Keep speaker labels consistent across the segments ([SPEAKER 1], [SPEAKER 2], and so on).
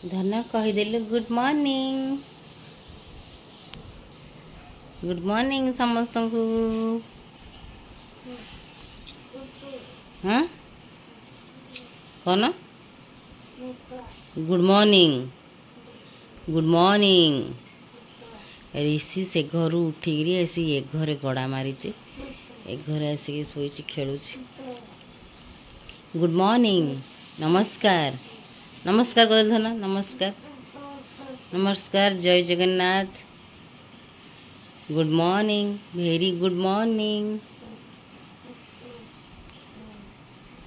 [SPEAKER 1] धन कहीदेलु good morning समस्त को। हाँ कौन गुड मॉर्निंग। ऋषि से घर उठिकी आसी ए घरे गड़ा मारी ए घरे आसिक शोई खेलु। गुड मॉर्निंग नमस्कार नमस्कार कर धन नमस्कार नमस्कार जय Jagannath. Good morning very good morning.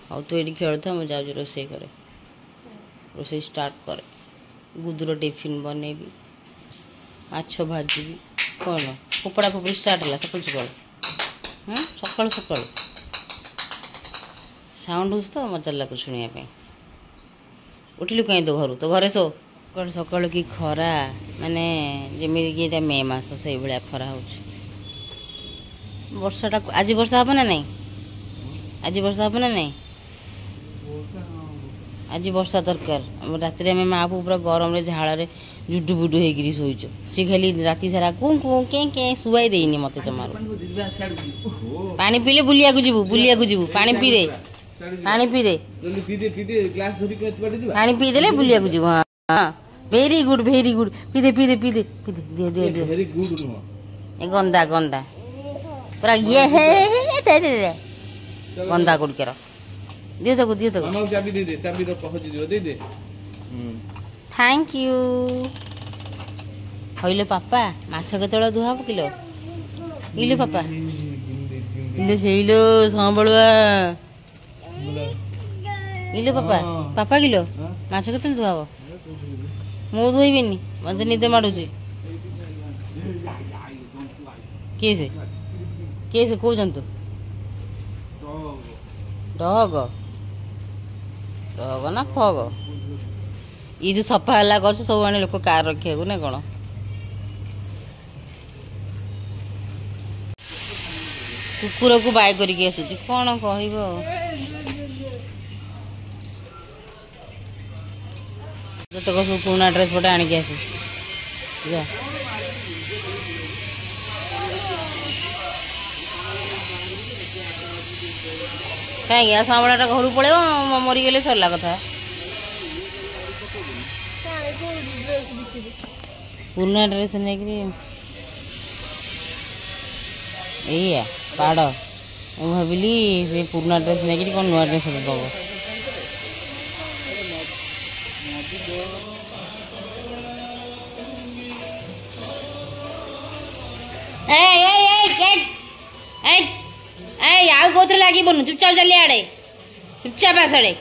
[SPEAKER 1] हाँ तू ये खेल था मुझे जाऊँ रोसे करे रोसे स्टार्ट करे गुदुर टिफिन बनैबी माछ भाजी कौन फोपड़ा फोपड़ी स्टार्ट है सकाल सकाल सकाल सकाल साउंड हो तो मजा लगू शुणापी। उठिलु कहीं तो घरे सो सकाल सकाल कि खरा माने जमी कि मे मास से भाया खरा हो वर्षाटा आज वर्षा हम ना नहीं आज वर्षा हम ना नहीं आज वर्षा दरकार राति आम माँ को पूरा गरम झाड़ जुडु बुडु होकर शोच सी खाली राति सारा कूँ कूँ के शुआई देनी मत जमार पानी पीले बुलिया जीवु पानी पी दे पानी पी दे पानी पी देले बुलिया जीवु। हाँ वेरी गुड पी दे दे दे दे ए गंदा गंदा पूरा ये है गंदा गुड़कर दियो तक चाबी दे चाबी रो पहुंच दियो दे थैंक यू। हइलो पापा माछ केतळ धुआब किलो इलो पापा इलो हेलो सांबळवा इलो पापा पापा किलो माछ केतळ धुआब मु धोइबिनी मते निदे माडुची केसे को जंतु डग डग ना फग ये जो सफा है गछ सब आने लोक कार रखा ना कौन कुकुर को बाय करके आसी कौन कह जतक सब पुणा ड्रेस पटे आणिक आसी कहीं सांबलाटा घर पड़े मरीगले सरला कथा पुराना ड्रेस नहीं पाड़ मु भाविली से पुराना ड्रेस नहीं कौन नुआ ड्रेस दब आउे लगे बोलू चुपचाप चली आड़े चुपचाप आस आड़े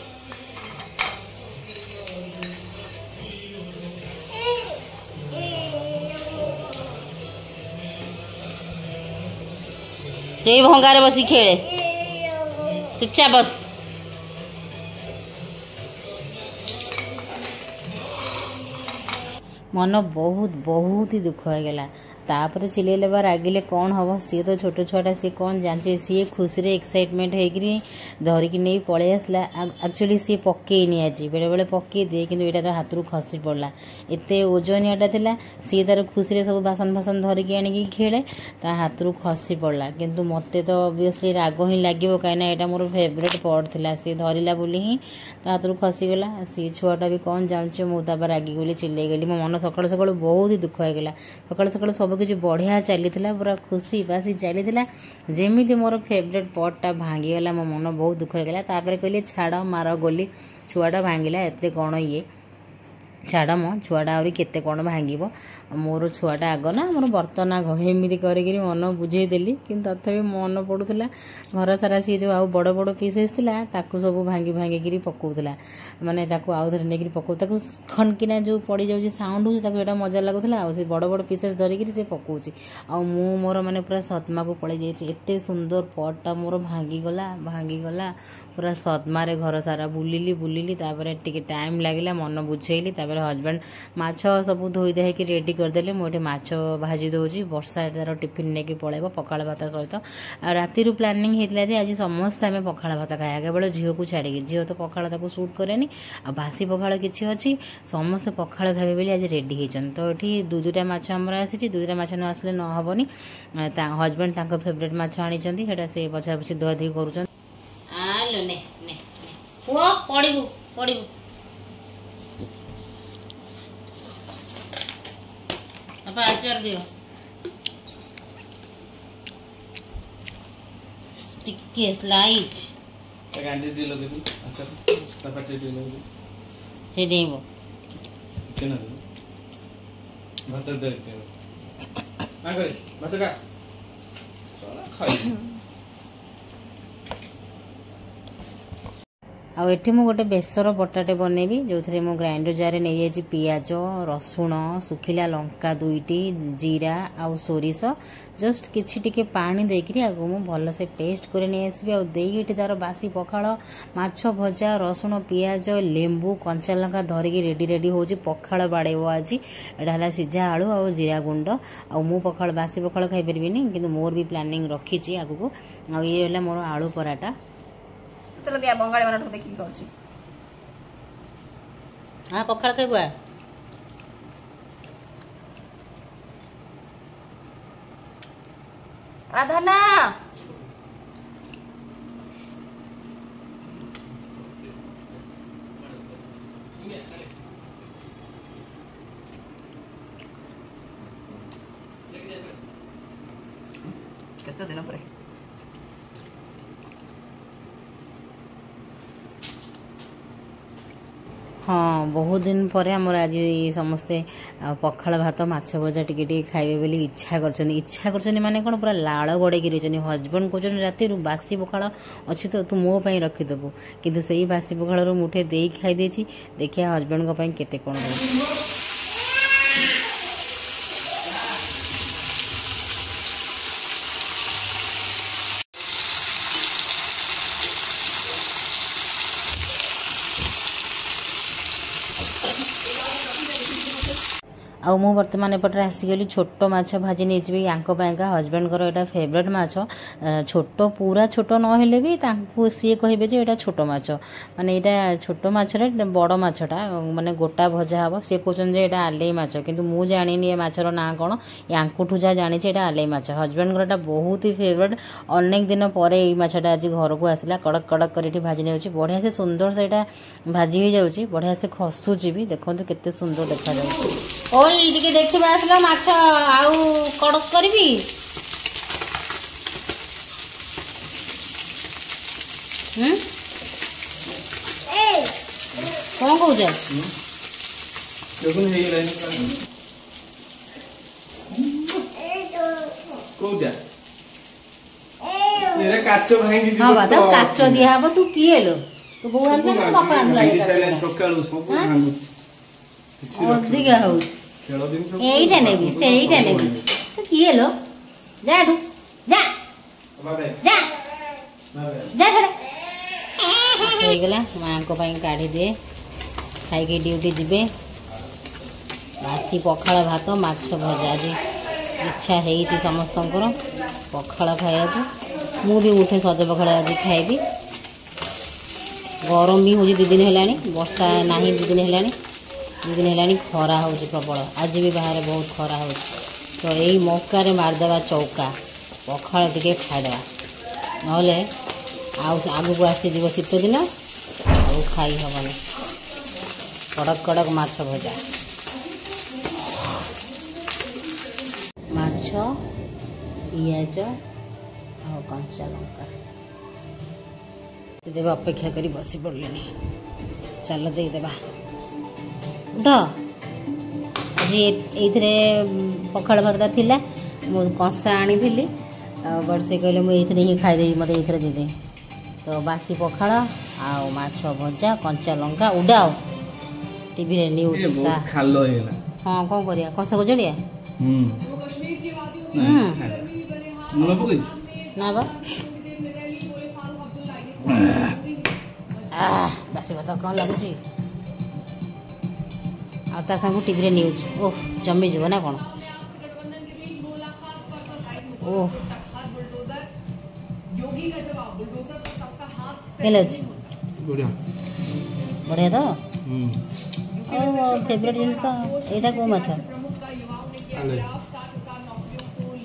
[SPEAKER 1] भंगार बसी खेले चुपचाप बस। मन बहुत ही दुख हो गला तापर चिल्ले बार रागिले कौन हम सी तो छोट छुआटा सी कौन जाने सी खुशी रे एक्साइटमेंट होकर धरिकी नहीं पलि आसला एक्चुअली सी पकईनी आज बेले बेले पकई दिए कि यहाँ हाथ रू खसी पड़ा एत ओजनियाटा था सी तार खुशी रे सब बासन फासन धरिकी आनिकी खेले ता हाथ रू खसी पड़ा किंतु मते तो ऑब्वियसली राग ही लगे कहीं यहाँ मोर फेवरेट पॉट था सी धरला बोली ही हाथ रू खसीगला सी छुआटा भी कौन जानुचे मुझे रागी गली चिल्ले गली मो मन सका सका बहुत ही दुख होगा सका सका सब किसी बढ़िया चली पूरा खुशी बासी चली जमी मोर फेवरेट पॉटा भांगीगला मो मन बहुत दुख होगा तापर कहले छाड़ मार गोली छुआटा भांगला एत कौन ये छाड़ मो छुआटा आहरी केते कौन भांगो मोर छुआटा आग ना मोर बर्तन आग एमती करी मन बुझेदेली कि तथापि मन पड़ूला घर सारा सी जो आउ बड़ बड़ पीसेस ताकू सब भांगी भांगिकी पकाउला माने ताकू आउ थे नहीं पकाउ ताकू खनकिना जो पड़ जाऊँगी साउंड होता मजा लगुला आ बड़ बड़ पीसेस धरिकी से पकाउची आ मोर माने पूरा सदमा को पड़े जाइए एत सुंदर पटटा मोर भांगीगला पूरा सदमारे घर सारा बुलिली टिके टाइम लगे मन बुझेली तापर हजबैंड माछ सब धोई धाई रेडी करदेले मुझे माछ भाजी दूसरी वर्षा तार टिफिन नहीं पलैब पखाड़ भात सहित राति प्लानिंग होता है आज समस्ते आम पखाड़ भात खाया केवल झील को छाड़ी झील तो पखाड़ ताको सूट कैनि आ बासी पखाड़ किसी अच्छी समस्ते पखाड़ खाइबे बोली आज रेडी होती तो ये दुईटा माछ आमर आसी दुईटा माछ न आसले न हेनी हजबैंड तांको फेवरेट माछ आनी से पछा पछी धुआ धुई कर आचार दियो टिके स्लाइड
[SPEAKER 2] गांधी दी लगे दी अच्छा तपटे दी लगे
[SPEAKER 1] हे देबो
[SPEAKER 2] केना भात दे के ना करे भात का खाई
[SPEAKER 1] आठी मु गोटे बेसर बटाटे बनैबी जो थे मु ग्राइंडर जार नहीं जाइए पियाज रसुण सुखिला लंका दुईटी जीरा आउ सोरिष जस्ट किछि टिके पानी देकरी आगु मु भल से पेस्ट करे नहीं आसबी आ देईटी तार बासी पखाड़ माछ भजा रसुण पियाज लेंबू कंचा लंका धरिकी रेडी रेडी होची पखाड़ बाड़ेबो आज एटा हला सिझा आलू आ जीरा गुंड आ मु पखाड़ बासी पखाड़ खाई परिबिनी किंतु मोर भी प्लानिंग रखी आगु आ ये होला मोर आलू पराठा
[SPEAKER 3] तो दिया बंगाली वाला देखी करछि
[SPEAKER 1] हां पखाड़ खाइबा
[SPEAKER 3] राधाना केते दिन पर
[SPEAKER 1] हाँ बहुत दिन पर आमर आज समस्ते पखाड़ भात माछ भजा टिके खाइबे बोली इच्छा कर माने कौन पूरा लाड़ गड़े रही हजबैंड कहते राति बासी पखाड़ अच्छी तो तू मो पर रखिदेबू किंतु से बासी पखाड़ मुठे दे खाई देछि देखिया हजबैंड केते कौन आउ मु बर्तमान एपटे आसीगली छोट माछ भाजी नहीं जी यांका हजबैंड यहाँ फेवरेट माछ छोट पूरा छोट नहेले भी सी कहे ये छोट माछ माने यहाँ छोट माछरे बड़ माछटा माने गोटा भजा हम सी कहते हैं आलेई माछ किंतु मु जानी ये माछर ना कौन यांकुठू जहाँ जानी ये आलेई माछ हजबैंड यहाँ बहुत ही फेवरेट अनेक दिन पर यही माछटा आज घर को आसला कड़क कड़क कर भाजी नहीं बढ़िया से सुंदर से भाजी हो जाऊँगी बढ़िया से खसुची भी देखो केते सुंदर देखा जाए टिके देखा आसला माछ आउ कड़क करबी कौन कौच हाँ बात काच दिया हम तू किए लो तू बो बापा अधिका हो এইটা নেবি সেইটা নেবি তো কি হলো যা এটু যা যা যা ছড়া হয়ে গেল মাঙ্কো পাই কাঢ়ি দিয়ে খাইকে ডিউটি ଯିବେ ବାସି ପଖାଳ ଭାତ ମାଛ ଭଜା ଆଜି ଇଚ୍ଛା ହେଇଛି ସମସ୍ତଙ୍କର ପଖାଳ ଖାଇବାକୁ ମୁଁ ବି ମୁଠେ ସଜ ପଖାଳ ଆଜି ଖାଇବି ଗରମ ବି ହେଉଛି 2 ଦିନ ହେଲାଣି ବର୍ଷା ନାହିଁ 2 ଦିନ ହେଲାଣି 2 दिन है खरा हो प्रबल आज भी बाहर बहुत खरा हो तो यही मौका मारदेवा चौका पखाड़ टे खाईदे ना आग को आसीज शीत दिन आउ खाई हेनी कड़क कड़क माछ भजा माछ पियाज आ कंचा लंका देव अपेक्षा कर बसी पड़े चल देदेबा उठ आज ये पखाड़ भातटा थिला मु कंसा आनी थी बट से कहले मुझे ही खाईदेवी मत ये देदे तो बासी पखाड़ आ माछ भजा कंचा लंका उड़ाओ टीवी रे न्यूज हाँ कौन करिया कंसा को जड़िया ना बा बासी भात कौन लगुच आ ता संग टीवी रे न्यूज ओह जमी जीव ना कौन ओह
[SPEAKER 2] बढ़िया
[SPEAKER 1] बढ़िया तो फेवरेट जिनस यहाँ कौ माछ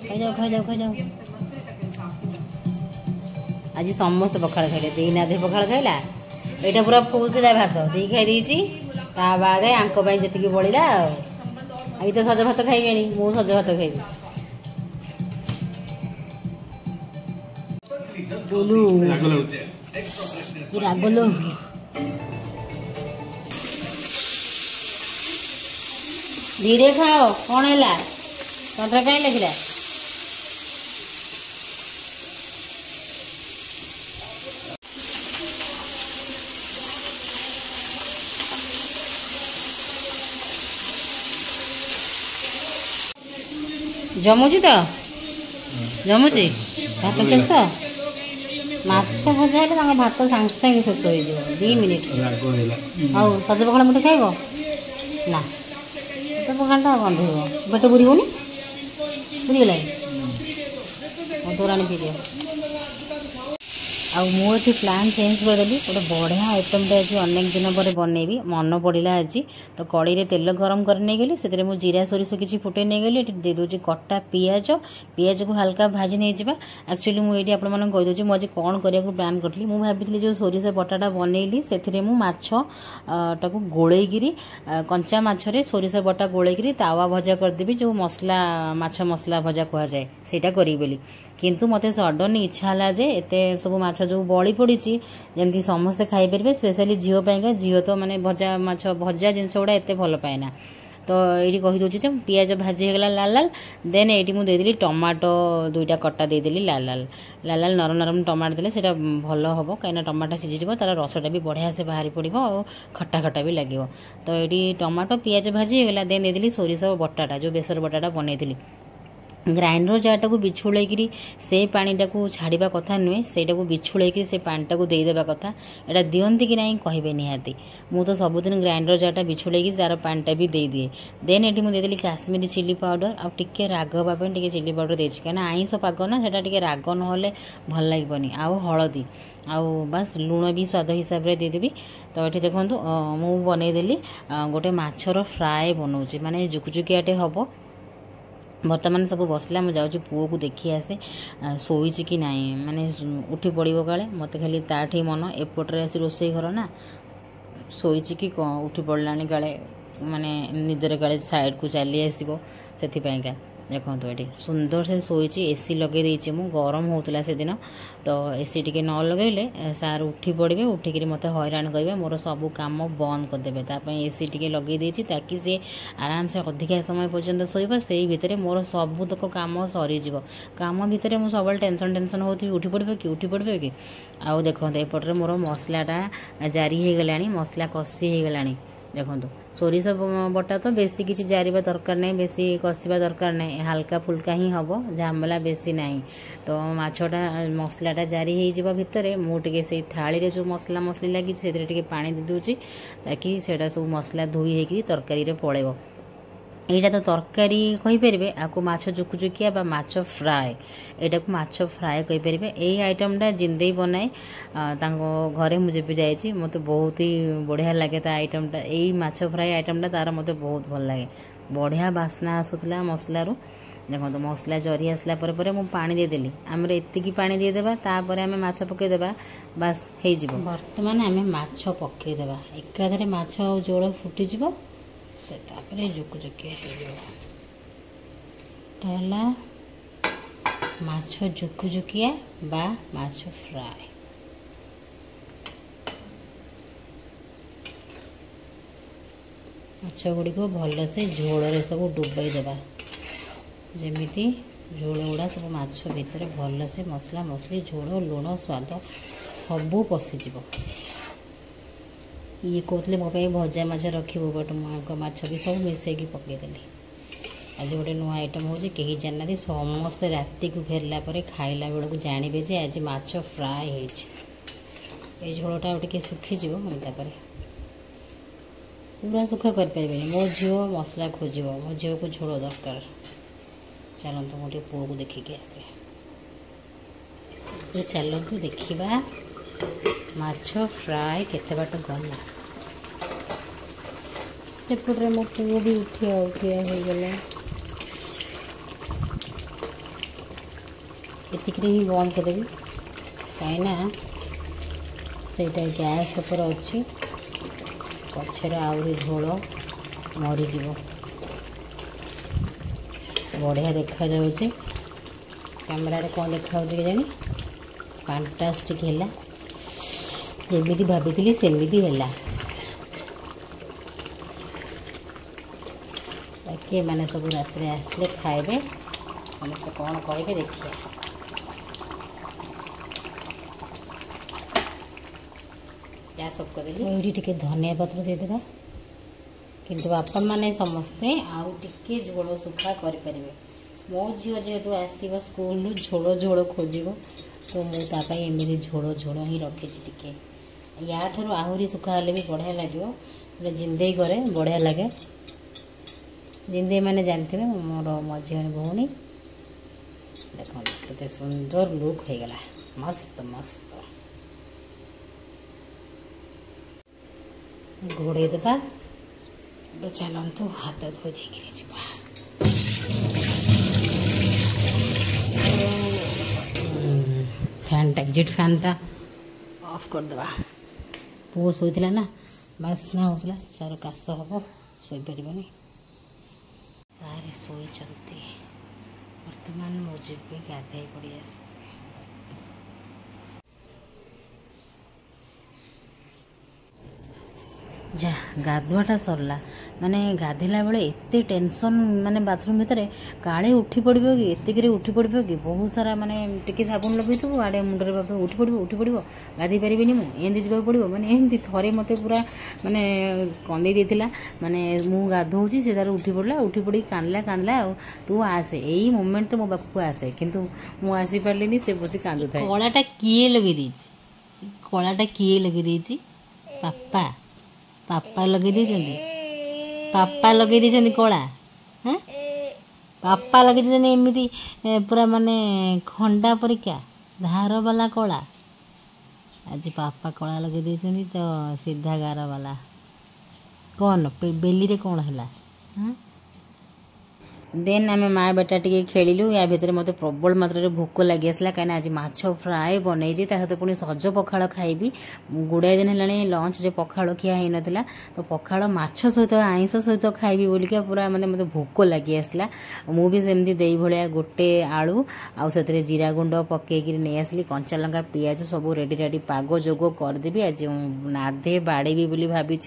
[SPEAKER 1] खाई जाओ खाई जाओ खाई जाओ आज समस्त पखाड़ खाइले दी नाधे पखाड़ खाइला यहाँ पूरा फुल था भात दी खाई देती ता बाद आंक जी बढ़ला आई तो सज भात खाइबेनी मु सज भात खाइबी रागलो धीरे खाओ कौन है कंठा कहीं लगे जमुची तो जमुची भात शेष माछ भजा है भात सांगे सांगे शेष हो 2 मिनिट आउ सज पखाड़ मुठे खाइब ना तो पखाड़ा गंधेब पेट बुरीबनी बुरीगला तोराणी पी दियो मुझे प्लान चेंज करदेली गोटे बढ़िया आइटमटे आज अनेक दिन पर बनईबी मन पड़ा आज तो कड़े तेल गरम कर नहीं गली से जीरा सोरिष किसी फुटे नहीं गली दे दूसरी कटा पियाज पियाज को हल्का भाजी नहीं जावा एक्चुअली मुझे आपको कहीदे मुझे कौन करने को प्लान करी मुझे भाई जो सोरिष बटाटा बनईली से माछटाक गोलैकी कंचा मछरे सोरिष बटा गोलैकी तावा भजा करदेवी जो मसला माछ मसला भजा कह जाए सेटा करी बोली किंतु मते सडन इच्छा है जे एते सब माछ जो बड़ी पड़ी जमी समस्ते खाईपर स्पेशली झील पाइका झील तो माने भजा माछ भजा जिनस गुड़ा एत भल पाएना तो ये कहीदे पियाज भाजी होगला लाल लाल देन ये मुझे टमाटो 2टा कटा देदेली लाल लाल लाल लाल नरम नरम टमाटो देले सेटा भल हम कहीं टमाटो सीझीज तार रसटा भी बढ़िया से बाहरी पड़ो और खट्टा खट्टा भी लगे तो ये टमाटो पियाज भाजी होगला देन देदेली सोरिष बटाटा जो बेसर बटाटा बनई ग्राइंडर जाटा को बिछुड़ेकरी से पानीटा को छाड़ा कथा नुहे से बिछुड़ेक से पानीटा को देदेवा कथा यहाँ दिखती कि नहीं कहे निहाती मु तो सबुदिन ग्राइंडर जाटा बिछुड़ेक तार पानीटा भी दे दिए देन ये मुझे देदेली काश्मीरी चिली पाउडर आ टिके राग हाँपाई टे चिली पाउडर देती कहीं आईष पाग ना से राग ना भल लगे आउ हलदी आउ बास लुण भी स्वाद हिसाब से देदेवी तो ये देखो मु बनईदेली गोटे माछर फ्राए बनाऊँगी माने जुकजुकियाटे हम बर्तमान सब बसला मुझे जाऊँ पुओ को देखी आसे शोची कि ना माने उठी पड़ो काले मत खाली ताठी मन एपटे आसी रोसई घर ना शोची कि उठी पड़ला काले माने निजर काले साइड को चली आसो से देखो ये सुंदर से शोची एसी लगे देती मु गरम होता से दिन तो एसी टी न लगेले सार उठी पड़े उठिक मत हैरान करेंगे मोर सब कम बंद करदे एसी टी लगे देती ताकि सी आराम से अधिका समय पर्यंत शोब से भितर मोर सबुतक कम सरीज कम भितर मुझे सब टेंशन होती उठी पड़े कि आउ देखो एपटे मोर मसलाटा जारी हो गला मसला कषी हो गला देखो सोरिष बटा तो बेसी किसी जारिबा दरकार नहीं बेसी कषिबा दरकार नहीं हल्का फुल्का ही हम झामला बेसी नहीं तो माछटा मसलाटा जारी हो भितर मुझे से थाली रे जो मसला मसली लगी से पानी दे दूची ताकि सेटा सब मसला धोई होगी तरकारी पड़ेब यहाँ तो तरकारी कहींपर आपको माछ जुकजुकिया बा माछ फ्राए यहाँ को माछ फ्राए कहींपर यही आइटमटा जिंदे बनाए घरे मुझे भी जाइए मत बहुत ही बढ़िया लगे आइटमटा यही माछ फ्राए आइटमटा तार मत बहुत भल लगे बढ़िया बास्ना आसूला मसलू देखो तो मसला जरी आसला मुझे पानी देदेली आम एतिकी पानी देदेबा तापर आम माछ पकईदेबा बास हो बर्तमान आम माछ पकईदेबा एकाधरे माछ जोड़ फुटिज से जुकजुकिया माछ जुकजुकिया बा माछ फ्राए माछ गुड़ी को भल से झोल सब डुबाई देबा जमीती झोल गुड़ा सब माछ भितर भल से मसला मसली झोल लुण स्वाद सबू पशिज ये कहते मो भजा माछ रखू बट माछ भी सब मिसेगी पकईदेली आज गोटे नुआ आइटम हो कहीं जाना समस्ते राति को फेरला खाइला बेलू जानवे जे आज माछ फ्राए हो झोलटा टे सुखीज तापर पूरा सुखा कर मो झील मसला खोज मो झील को झोल दरकार चलतु मोटे पुओ को देखिकी आसे चलतु देखा माछ फ्राए केते बाट गला सेपटे मो पुओ भी उठिया उठिया हो गला एतिक ही बंद करदेवी कहीं सेटा गैस ऊपर अच्छी पछर आहरी झोल मरीज बढ़िया देखा जाऊँ कैमेरा कौन देखा जानी फैंटास्टिक है जमी भाभी सेमती है बाकी मैंने सब रात आसले खाए समस्त कौन कहे देखिए क्या सब कर टे धनिया पत्र देदेबा किंतु आपण मैंने समस्ते आउ टिके झोल सुखा करें मो झील जेहेतु आसव स्कूल झोल झोल खोज तो मुझे एमती झोल झोल ही रखी टे या ठार आहरी सुखा हेल्ले भी बढ़िया लगे जिंदे करे बढ़िया लगे जिंदे मैंने जानते मोर मझी भौणी देख केते सुंदर लुक हो गला मस्त मस्त घोड़े देवा चलतु हाथ धोई देकर फैन एग्जिट फैन टा ऑफ कर देवा पुओ शोला ना बास्ना होता सार काश हम शोपर सारे शोचती बर्तमान मुझे गाधे पड़ी आस जा गाधुआटा सरला माने गाधेला बेले एते टेंशन माने बाथरूम भितर काले उठी पड़ो कि एतिक उठी पड़ो कि बहुत सारा माने टिके साबुन लगे आड़े मुंडे बाप उठी पड़ो गाधे पारि एमती जा पड़ो माने एमती थरे मत पूरा माने कंदे देला माने मु गाधोची से तार उठी पड़ा उठी पड़ी कांदला कांदला तू आसे यही मोमेंट मो पाखक आसे किंतु मु आसी पार्लिनी से बस कांदु था कलाटा किए लगे कलाटा किए लगे पापा पापा लगे पापा लगे कला हाँ पापा लगे एमती पूरा माने खंडा परिका धार वाला कला आज पापा कला लगे तो सीधा गार वाला कौन बेली रे कौन है हाँ देन आम माँ बेटा टे खेलु या भितर मत प्रबल मात्रा भोक लगी आसला कहीं आज माछ फ्राए बनई सहित पुणी सज पखाड़ खाइबी गुड़ाए दिन है लंच रे पखाड़ खिया हो नाला तो पखाड़ माछ सहित आईंष सहित खाइबी बोलिका पूरा माने मत भोक लगी आसला मु भी सेमती देई भलिया गोटे आलू आउ से जीरा गुंड पकईकि नहीं आसली कंचा लंका पियाज सब रेडी रेडी पाग जोग करदेवी आज नाधे बाड़ेबी बोली भावी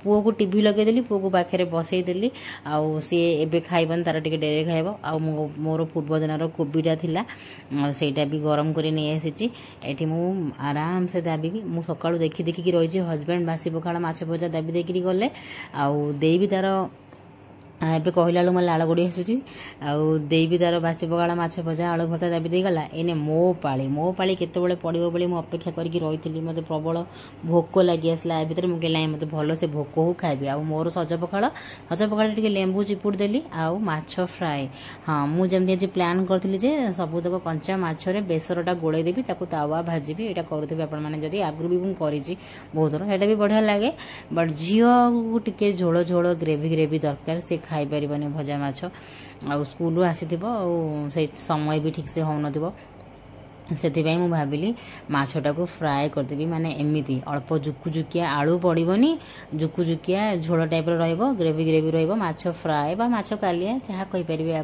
[SPEAKER 1] पुओ को टीवी लगेदेली पुओ को पाखे बसईदेली आउ सी एबे खाइबन तार डेरे खाइब आ मोर पूर्व दिन कोबीटा थिला सेटा भी गरम कर नहीं आसी एटी मु आराम से दाबी मु सकाळु देखी देखिकी रही हजबैंड बासी पखाड़ माछ भजा दाबी देकरी गले आउ देई भी तार एबे कहला बेलू मैं लाड़ गोड़ी आसूँ आउ देई भी तार बासी पखाड़ माछ भजा आलू भर्ता दाबी दे गला एने मो पाली केतबेले पड़ो बोली मु अपेक्षा करके रही मत प्रबल भोक लगी आसला ए भितर मुझे लाई मत भल से भोक हो खाइबी आउ मोर सज पखाड़ टे लेंबू चिपुड़ देली आउ माछ फ्राए हाँ मुझे आज प्लान करी सबुतक कंचा माछरे बेसरटा गोड़े देवी तावा भाजी यहाँ करुँगी आपड़ी आगु भी मुझे बहुत थर यहाँ भी बढ़िया लगे बट झील को टिके झोल झोल ग्रेवी ग्रेवी दरकार से खाई पारिबनी भजा माछ आ स्कूल आसी से समय भी ठीक से हो से भाविली माछटा को फ्राए करदेवी माने एमती अल्प जुकुजुकिया आलू पड़ोनी जुकुजुकिया झोल टाइप रहिबो ग्रेवी ग्रेवी रहिबो माछ फ्राए बा माछ कालिया जहाँ कहीपर या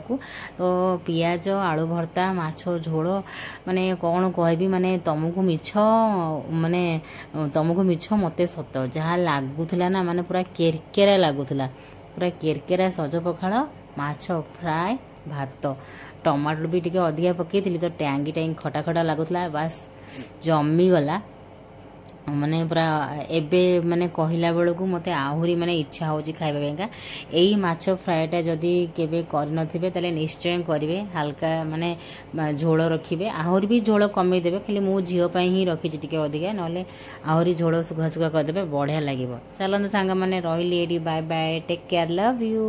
[SPEAKER 1] तो पियाज आलू भर्ता माछ झोल माने कौन कहबी माने तुमको मिछ माने तुमको मिछ मत सत जहाँ लगुला ना माने पूरा केरकेरा लगुला पूरा केरकेरा सज पखाड़ माछ फ्राए भात टमाटो भी टिके अधिका पकई तो टैंगी खटा खटा लगुला बास जमी गला ମାନେ ପୁରା ଏବେ ମାନେ କହିଲା ବେଳକୁ ମୋତେ ଆହୁରି ମାନେ ଇଚ୍ଛା ହେଉଛି ଖାଇବା ପାଇଁକା। ଏଇ ମାଛ ଫ୍ରାଏଟା ଯଦି କେବେ କରିନଥିବେ ତାହେଲେ ନିଶ୍ଚୟ କରିବେ। ହାଲକା ମାନେ ଝୋଳ ରଖିବେ, ଆହୁରି ବି ଝୋଳ କମେଇଦେବେ, ଖାଲି ମୁଁ ଝିଅ ପାଇଁ ହିଁ ରଖିଛି ଟିକେ ଅଧିକା, ନହେଲେ ଆହୁରି ଝୋଳ ଶୁଖା ଶୁଖା କରିଦେବେ, ବଢ଼ିଆ ଲାଗିବ। ଚାଲନ୍ତୁ ସାଙ୍ଗମାନେ, ରହିଲି ଏଇଠି, bye bye, take care, love you.